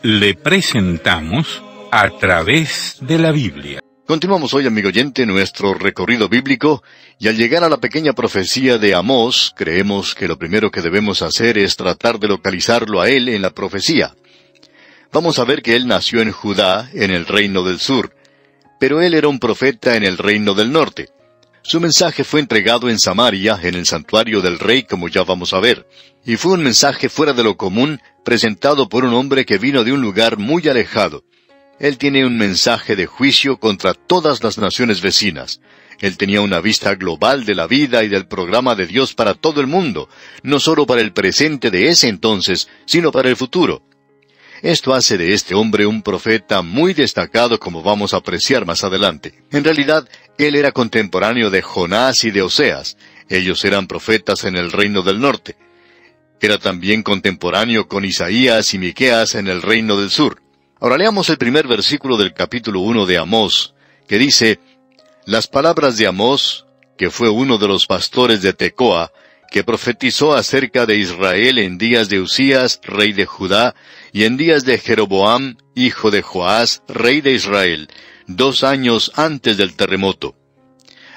Le presentamos A Través de la Biblia. Continuamos hoy, amigo oyente, nuestro recorrido bíblico, y al llegar a la pequeña profecía de Amós, creemos que lo primero que debemos hacer es tratar de localizarlo a él en la profecía. Vamos a ver que él nació en Judá, en el reino del sur, pero él era un profeta en el reino del norte. Su mensaje fue entregado en Samaria, en el santuario del rey, como ya vamos a ver, y fue un mensaje fuera de lo común, presentado por un hombre que vino de un lugar muy alejado. Él tiene un mensaje de juicio contra todas las naciones vecinas. Él tenía una vista global de la vida y del programa de Dios para todo el mundo, no solo para el presente de ese entonces, sino para el futuro. Esto hace de este hombre un profeta muy destacado, como vamos a apreciar más adelante. En realidad, él era contemporáneo de Jonás y de Oseas. Ellos eran profetas en el reino del norte. Era también contemporáneo con Isaías y Miqueas en el reino del sur. Ahora leamos el primer versículo del capítulo 1 de Amós, que dice: Las palabras de Amós, que fue uno de los pastores de Tecoa, que profetizó acerca de Israel en días de Usías, rey de Judá, y en días de Jeroboam, hijo de Joás, rey de Israel, 2 años antes del terremoto.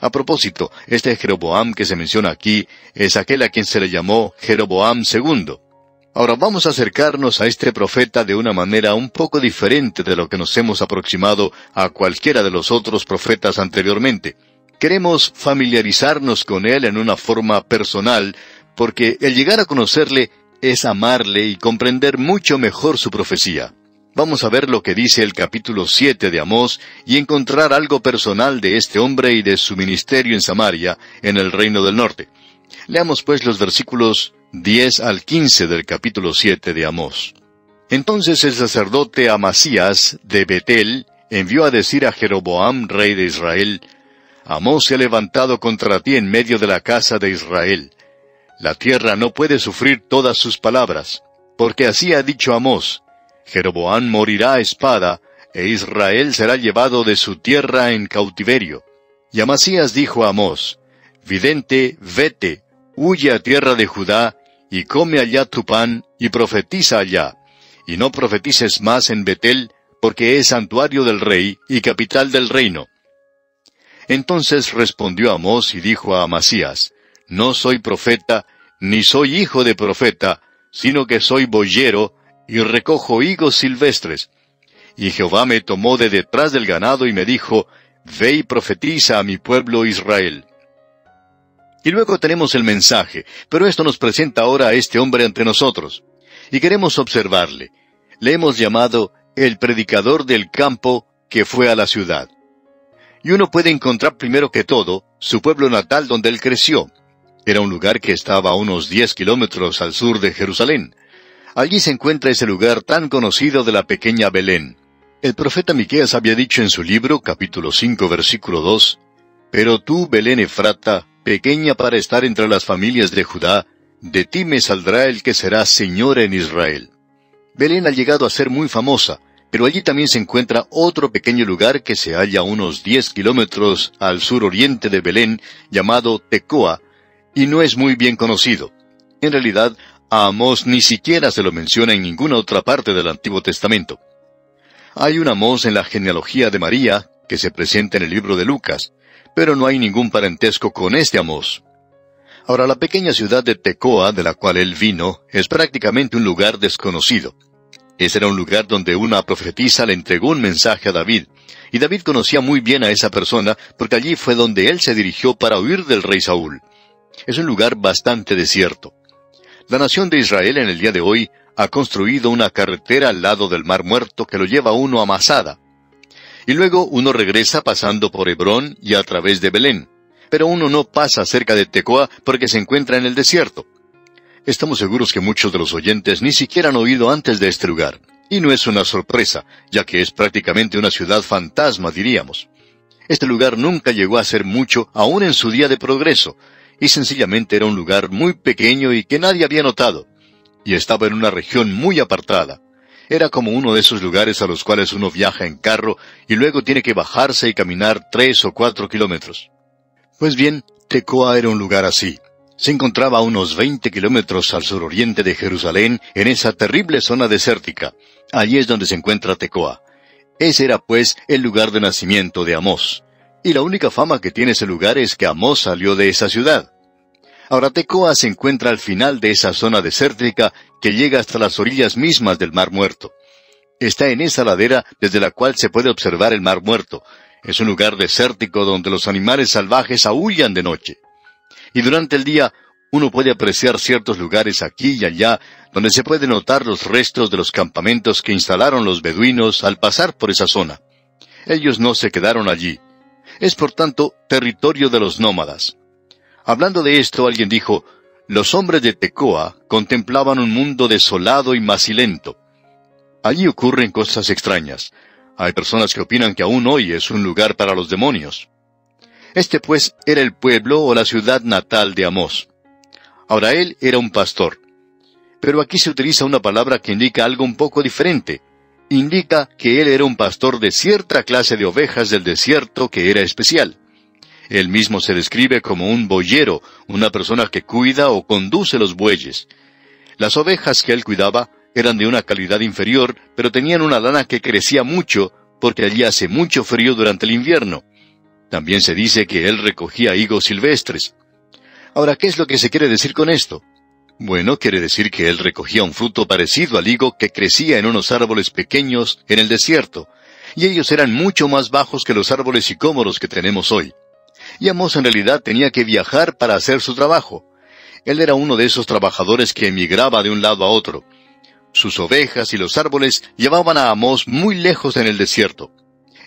A propósito, este Jeroboam que se menciona aquí es aquel a quien se le llamó Jeroboam II. Ahora vamos a acercarnos a este profeta de una manera un poco diferente de lo que nos hemos aproximado a cualquiera de los otros profetas anteriormente. Queremos familiarizarnos con él en una forma personal, porque el llegar a conocerle es amarle y comprender mucho mejor su profecía. Vamos a ver lo que dice el capítulo 7 de Amós y encontrar algo personal de este hombre y de su ministerio en Samaria, en el reino del norte. Leamos pues los versículos 10 al 15 del capítulo 7 de Amós. Entonces el sacerdote Amasías de Betel envió a decir a Jeroboam, rey de Israel: Amós se ha levantado contra ti en medio de la casa de Israel. La tierra no puede sufrir todas sus palabras, porque así ha dicho Amós: Jeroboam morirá a espada, e Israel será llevado de su tierra en cautiverio. Y Amasías dijo a Amós: Vidente, vete, huye a tierra de Judá, y come allá tu pan, y profetiza allá. Y no profetices más en Betel, porque es santuario del rey, y capital del reino. Entonces respondió Amós y dijo a Amasías: No soy profeta, ni soy hijo de profeta, sino que soy boyero, y recojo higos silvestres. Y Jehová me tomó de detrás del ganado y me dijo: Ve y profetiza a mi pueblo Israel. Y luego tenemos el mensaje, pero esto nos presenta ahora a este hombre ante nosotros. Y queremos observarle. Le hemos llamado el predicador del campo que fue a la ciudad. Y uno puede encontrar primero que todo su pueblo natal donde él creció. Era un lugar que estaba a unos 10 kilómetros al sur de Jerusalén. Allí se encuentra ese lugar tan conocido de la pequeña Belén. El profeta Miqueas había dicho en su libro, capítulo 5, versículo 2, Pero tú, Belén Efrata, pequeña para estar entre las familias de Judá, de ti me saldrá el que será Señor en Israel. Belén ha llegado a ser muy famosa, pero allí también se encuentra otro pequeño lugar que se halla a unos 10 kilómetros al suroriente de Belén, llamado Tecoa, y no es muy bien conocido. En realidad, a Amós ni siquiera se lo menciona en ninguna otra parte del Antiguo Testamento. Hay un Amós en la genealogía de María, que se presenta en el libro de Lucas, pero no hay ningún parentesco con este Amós. Ahora, la pequeña ciudad de Tecoa, de la cual él vino, es prácticamente un lugar desconocido. Ese era un lugar donde una profetisa le entregó un mensaje a David, y David conocía muy bien a esa persona, porque allí fue donde él se dirigió para huir del rey Saúl. Es un lugar bastante desierto. La nación de Israel en el día de hoy ha construido una carretera al lado del Mar Muerto que lo lleva uno a Masada. Y luego uno regresa pasando por Hebrón y a través de Belén. Pero uno no pasa cerca de Tecoa porque se encuentra en el desierto. Estamos seguros que muchos de los oyentes ni siquiera han oído antes de este lugar. Y no es una sorpresa, ya que es prácticamente una ciudad fantasma, diríamos. Este lugar nunca llegó a ser mucho, aún en su día de progreso, y sencillamente era un lugar muy pequeño y que nadie había notado. Y estaba en una región muy apartada. Era como uno de esos lugares a los cuales uno viaja en carro y luego tiene que bajarse y caminar 3 o 4 kilómetros. Pues bien, Tecoa era un lugar así. Se encontraba a unos 20 kilómetros al suroriente de Jerusalén, en esa terrible zona desértica. Allí es donde se encuentra Tecoa. Ese era, pues, el lugar de nacimiento de Amós. Y la única fama que tiene ese lugar es que Amós salió de esa ciudad. Ahora Tecoa se encuentra al final de esa zona desértica que llega hasta las orillas mismas del Mar Muerto. Está en esa ladera desde la cual se puede observar el Mar Muerto. Es un lugar desértico donde los animales salvajes aúllan de noche. Y durante el día uno puede apreciar ciertos lugares aquí y allá donde se pueden notar los restos de los campamentos que instalaron los beduinos al pasar por esa zona. Ellos no se quedaron allí. Es por tanto territorio de los nómadas. Hablando de esto, alguien dijo, los hombres de Tecoa contemplaban un mundo desolado y macilento. Allí ocurren cosas extrañas. Hay personas que opinan que aún hoy es un lugar para los demonios. Este pues era el pueblo o la ciudad natal de Amós. Ahora él era un pastor. Pero aquí se utiliza una palabra que indica algo un poco diferente. Indica que él era un pastor de cierta clase de ovejas del desierto que era especial. Él mismo se describe como un boyero, una persona que cuida o conduce los bueyes. Las ovejas que él cuidaba eran de una calidad inferior, pero tenían una lana que crecía mucho, porque allí hace mucho frío durante el invierno. También se dice que él recogía higos silvestres. Ahora, ¿qué es lo que se quiere decir con esto? Bueno, quiere decir que él recogía un fruto parecido al higo que crecía en unos árboles pequeños en el desierto, y ellos eran mucho más bajos que los árboles sicómoros que tenemos hoy. Y Amós en realidad tenía que viajar para hacer su trabajo. Él era uno de esos trabajadores que emigraba de un lado a otro. Sus ovejas y los árboles llevaban a Amós muy lejos en el desierto.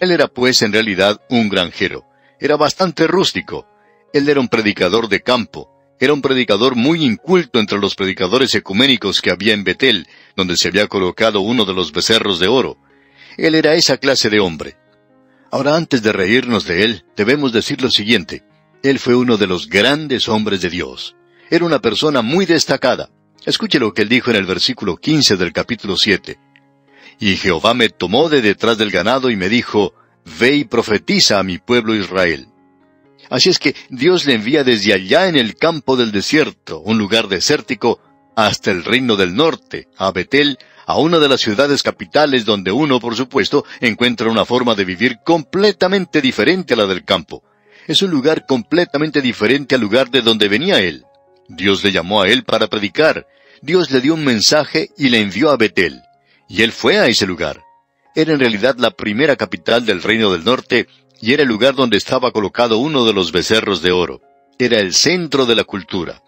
Él era pues en realidad un granjero. Era bastante rústico. Él era un predicador de campo. Era un predicador muy inculto entre los predicadores ecuménicos que había en Betel, donde se había colocado uno de los becerros de oro. Él era esa clase de hombre. Ahora, antes de reírnos de él, debemos decir lo siguiente. Él fue uno de los grandes hombres de Dios. Era una persona muy destacada. Escuche lo que él dijo en el versículo 15 del capítulo 7. Y Jehová me tomó de detrás del ganado y me dijo, ve y profetiza a mi pueblo Israel. Así es que Dios le envía desde allá en el campo del desierto, un lugar desértico, hasta el reino del norte, a Betel, a una de las ciudades capitales donde uno, por supuesto, encuentra una forma de vivir completamente diferente a la del campo. Es un lugar completamente diferente al lugar de donde venía él. Dios le llamó a él para predicar. Dios le dio un mensaje y le envió a Betel. Y él fue a ese lugar. Era en realidad la primera capital del reino del norte, y era el lugar donde estaba colocado uno de los becerros de oro. Era el centro de la cultura.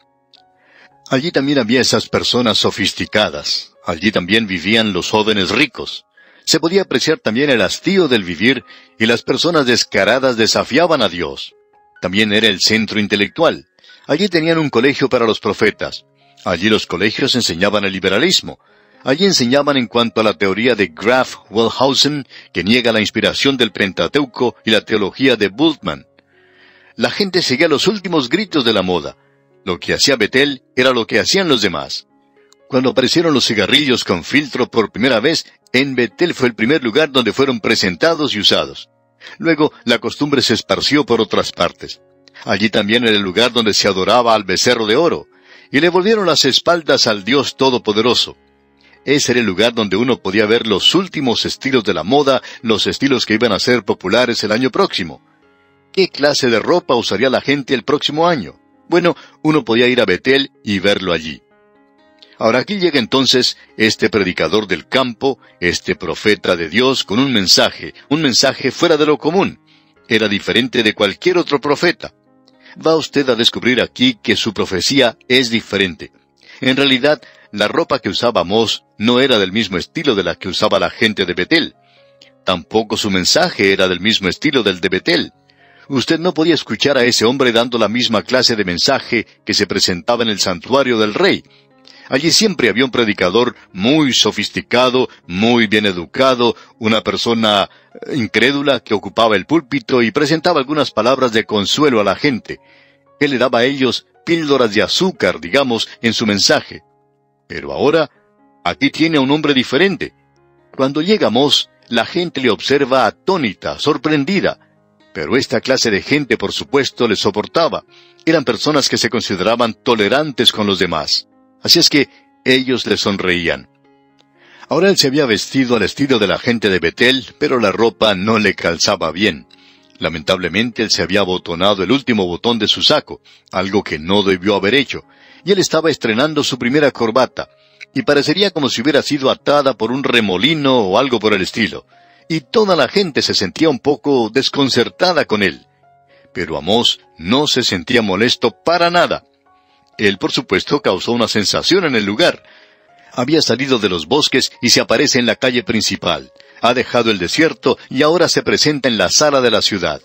Allí también había esas personas sofisticadas. Allí también vivían los jóvenes ricos. Se podía apreciar también el hastío del vivir, y las personas descaradas desafiaban a Dios. También era el centro intelectual. Allí tenían un colegio para los profetas. Allí los colegios enseñaban el liberalismo. Allí enseñaban en cuanto a la teoría de Graf Wellhausen, que niega la inspiración del Pentateuco, y la teología de Bultmann. La gente seguía los últimos gritos de la moda. Lo que hacía Betel era lo que hacían los demás. Cuando aparecieron los cigarrillos con filtro por primera vez, en Betel fue el primer lugar donde fueron presentados y usados. Luego, la costumbre se esparció por otras partes. Allí también era el lugar donde se adoraba al becerro de oro, y le volvieron las espaldas al Dios Todopoderoso. Ese era el lugar donde uno podía ver los últimos estilos de la moda, los estilos que iban a ser populares el año próximo. ¿Qué clase de ropa usaría la gente el próximo año? Bueno, uno podía ir a Betel y verlo allí. Ahora aquí llega entonces este predicador del campo, este profeta de Dios con un mensaje fuera de lo común. Era diferente de cualquier otro profeta. Va usted a descubrir aquí que su profecía es diferente. En realidad, la ropa que usaba Amós no era del mismo estilo de la que usaba la gente de Betel. Tampoco su mensaje era del mismo estilo del de Betel. Usted no podía escuchar a ese hombre dando la misma clase de mensaje que se presentaba en el santuario del rey. Allí siempre había un predicador muy sofisticado, muy bien educado, una persona incrédula que ocupaba el púlpito y presentaba algunas palabras de consuelo a la gente. Él le daba a ellos píldoras de azúcar, digamos, en su mensaje. Pero ahora, aquí tiene a un hombre diferente. Cuando llega Amós, la gente le observa atónita, sorprendida. Pero esta clase de gente, por supuesto, les soportaba. Eran personas que se consideraban tolerantes con los demás. Así es que ellos le sonreían. Ahora él se había vestido al estilo de la gente de Betel, pero la ropa no le calzaba bien. Lamentablemente él se había abotonado el último botón de su saco, algo que no debió haber hecho, y él estaba estrenando su primera corbata, y parecería como si hubiera sido atada por un remolino o algo por el estilo, y toda la gente se sentía un poco desconcertada con él. Pero Amós no se sentía molesto para nada. Él, por supuesto, causó una sensación en el lugar. Había salido de los bosques y se aparece en la calle principal. Ha dejado el desierto y ahora se presenta en la sala de la ciudad.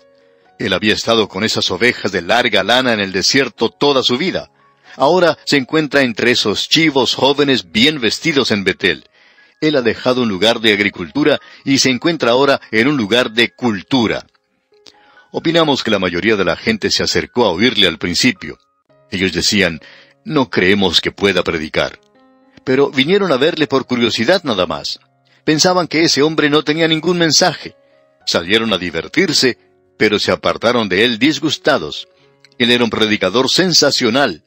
Él había estado con esas ovejas de larga lana en el desierto toda su vida. Ahora se encuentra entre esos chivos jóvenes bien vestidos en Betel. Él ha dejado un lugar de agricultura y se encuentra ahora en un lugar de cultura. Opinamos que la mayoría de la gente se acercó a oírle al principio. Ellos decían, no creemos que pueda predicar. Pero vinieron a verle por curiosidad nada más. Pensaban que ese hombre no tenía ningún mensaje. Salieron a divertirse, pero se apartaron de él disgustados. Él era un predicador sensacional.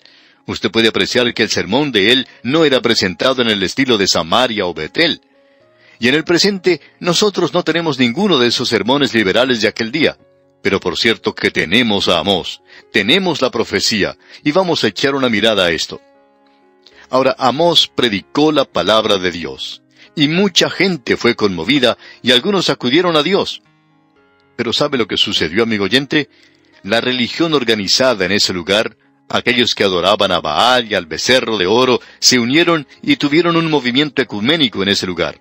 Usted puede apreciar que el sermón de él no era presentado en el estilo de Samaria o Betel. Y en el presente, nosotros no tenemos ninguno de esos sermones liberales de aquel día. Pero por cierto que tenemos a Amós, tenemos la profecía, y vamos a echar una mirada a esto. Ahora, Amós predicó la palabra de Dios, y mucha gente fue conmovida, y algunos acudieron a Dios. Pero ¿sabe lo que sucedió, amigo oyente? La religión organizada en ese lugar, aquellos que adoraban a Baal y al becerro de oro, se unieron y tuvieron un movimiento ecuménico en ese lugar.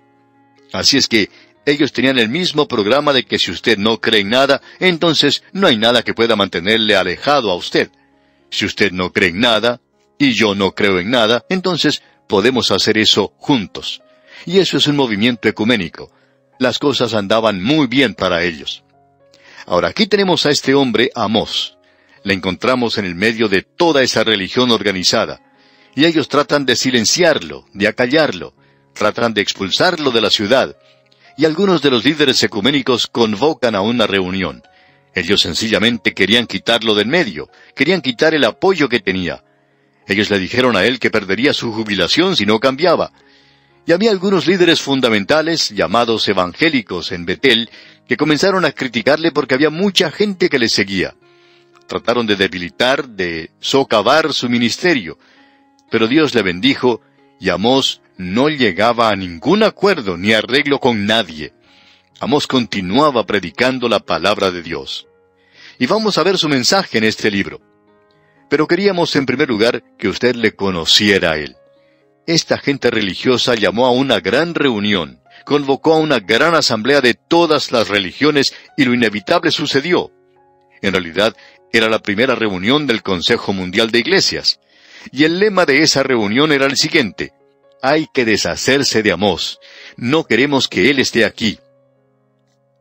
Así es que ellos tenían el mismo programa de que si usted no cree en nada, entonces no hay nada que pueda mantenerle alejado a usted. Si usted no cree en nada, y yo no creo en nada, entonces podemos hacer eso juntos. Y eso es un movimiento ecuménico. Las cosas andaban muy bien para ellos. Ahora, aquí tenemos a este hombre, Amós. Le encontramos en el medio de toda esa religión organizada. Y ellos tratan de silenciarlo, de acallarlo. Tratan de expulsarlo de la ciudad. Y algunos de los líderes ecuménicos convocan a una reunión. Ellos sencillamente querían quitarlo del medio. Querían quitar el apoyo que tenía. Ellos le dijeron a él que perdería su jubilación si no cambiaba. Y había algunos líderes fundamentales, llamados evangélicos en Betel, que comenzaron a criticarle porque había mucha gente que le seguía. Trataron de debilitar, de socavar su ministerio. Pero Dios le bendijo, y Amós no llegaba a ningún acuerdo ni arreglo con nadie. Amós continuaba predicando la palabra de Dios. Y vamos a ver su mensaje en este libro. Pero queríamos en primer lugar que usted le conociera a él. Esta gente religiosa llamó a una gran reunión, convocó a una gran asamblea de todas las religiones y lo inevitable sucedió. En realidad, era la primera reunión del Consejo Mundial de Iglesias. Y el lema de esa reunión era el siguiente: hay que deshacerse de Amós. No queremos que él esté aquí.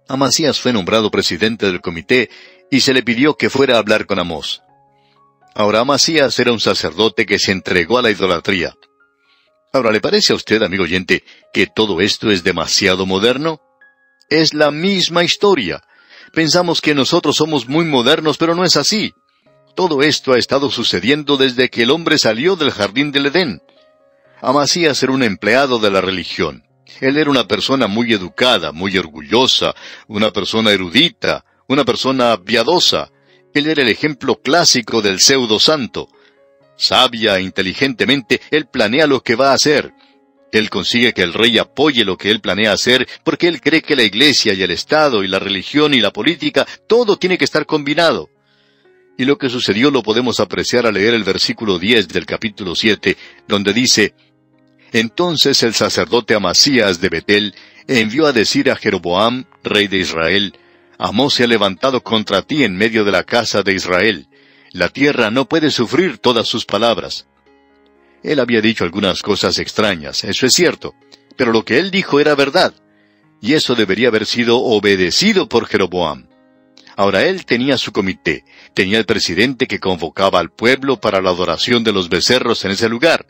Amasías fue nombrado presidente del comité y se le pidió que fuera a hablar con Amós. Ahora, Amasías era un sacerdote que se entregó a la idolatría. Ahora, ¿le parece a usted, amigo oyente, que todo esto es demasiado moderno? Es la misma historia. Pensamos que nosotros somos muy modernos, pero no es así. Todo esto ha estado sucediendo desde que el hombre salió del jardín del Edén. Amasías era un empleado de la religión. Él era una persona muy educada, muy orgullosa, una persona erudita, una persona piadosa. Él era el ejemplo clásico del pseudo santo. Sabia e inteligentemente, él planea lo que va a hacer. Él consigue que el rey apoye lo que él planea hacer, porque él cree que la iglesia y el Estado y la religión y la política, todo tiene que estar combinado. Y lo que sucedió lo podemos apreciar al leer el versículo 10 del capítulo 7, donde dice: entonces el sacerdote Amasías de Betel envió a decir a Jeroboam, rey de Israel: Amós se ha levantado contra ti en medio de la casa de Israel. La tierra no puede sufrir todas sus palabras. Él había dicho algunas cosas extrañas, eso es cierto, pero lo que él dijo era verdad, y eso debería haber sido obedecido por Jeroboam. Ahora él tenía su comité, tenía el presidente que convocaba al pueblo para la adoración de los becerros en ese lugar.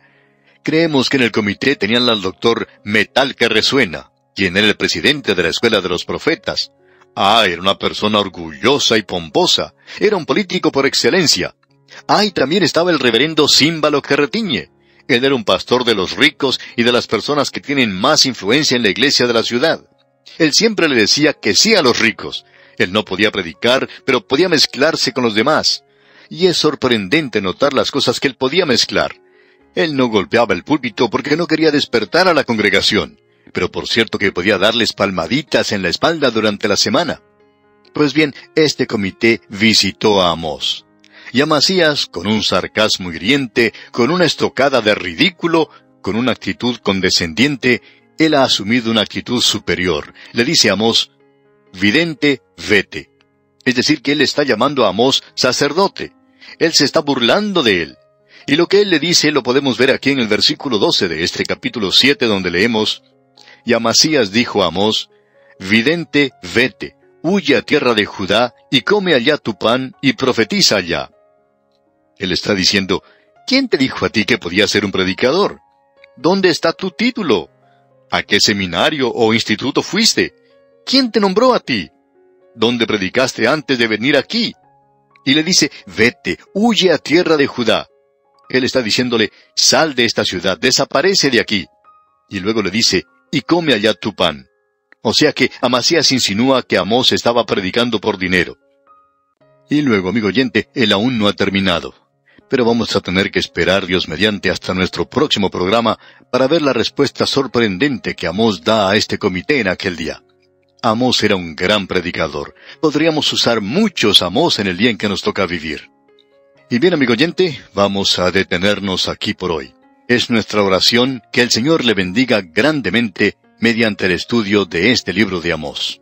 Creemos que en el comité tenían al doctor Metal que Resuena, quien era el presidente de la escuela de los profetas, Era una persona orgullosa y pomposa. Era un político por excelencia. Y también estaba el reverendo Címbalo que retiñe. Él era un pastor de los ricos y de las personas que tienen más influencia en la iglesia de la ciudad. Él siempre le decía que sí a los ricos. Él no podía predicar, pero podía mezclarse con los demás. Y es sorprendente notar las cosas que él podía mezclar. Él no golpeaba el púlpito porque no quería despertar a la congregación, pero por cierto que podía darles palmaditas en la espalda durante la semana. Pues bien, este comité visitó a Amós. Y Amasías, con un sarcasmo hiriente, con una estocada de ridículo, con una actitud condescendiente, él ha asumido una actitud superior. Le dice a Amós, vidente, vete. Es decir, que él está llamando a Amós sacerdote. Él se está burlando de él. Y lo que él le dice lo podemos ver aquí en el versículo 12 de este capítulo 7, donde leemos, y Amasías dijo a Amós, vidente, vete, huye a tierra de Judá, y come allá tu pan, y profetiza allá. Él está diciendo, ¿quién te dijo a ti que podías ser un predicador? ¿Dónde está tu título? ¿A qué seminario o instituto fuiste? ¿Quién te nombró a ti? ¿Dónde predicaste antes de venir aquí? Y le dice, vete, huye a tierra de Judá. Él está diciéndole, sal de esta ciudad, desaparece de aquí. Y luego le dice, y come allá tu pan. O sea que Amasías insinúa que Amós estaba predicando por dinero. Y luego, amigo oyente, él aún no ha terminado. Pero vamos a tener que esperar, Dios mediante, hasta nuestro próximo programa para ver la respuesta sorprendente que Amós da a este comité en aquel día. Amós era un gran predicador. Podríamos usar muchos Amós en el día en que nos toca vivir. Y bien, amigo oyente, vamos a detenernos aquí por hoy. Es nuestra oración que el Señor le bendiga grandemente mediante el estudio de este libro de Amós.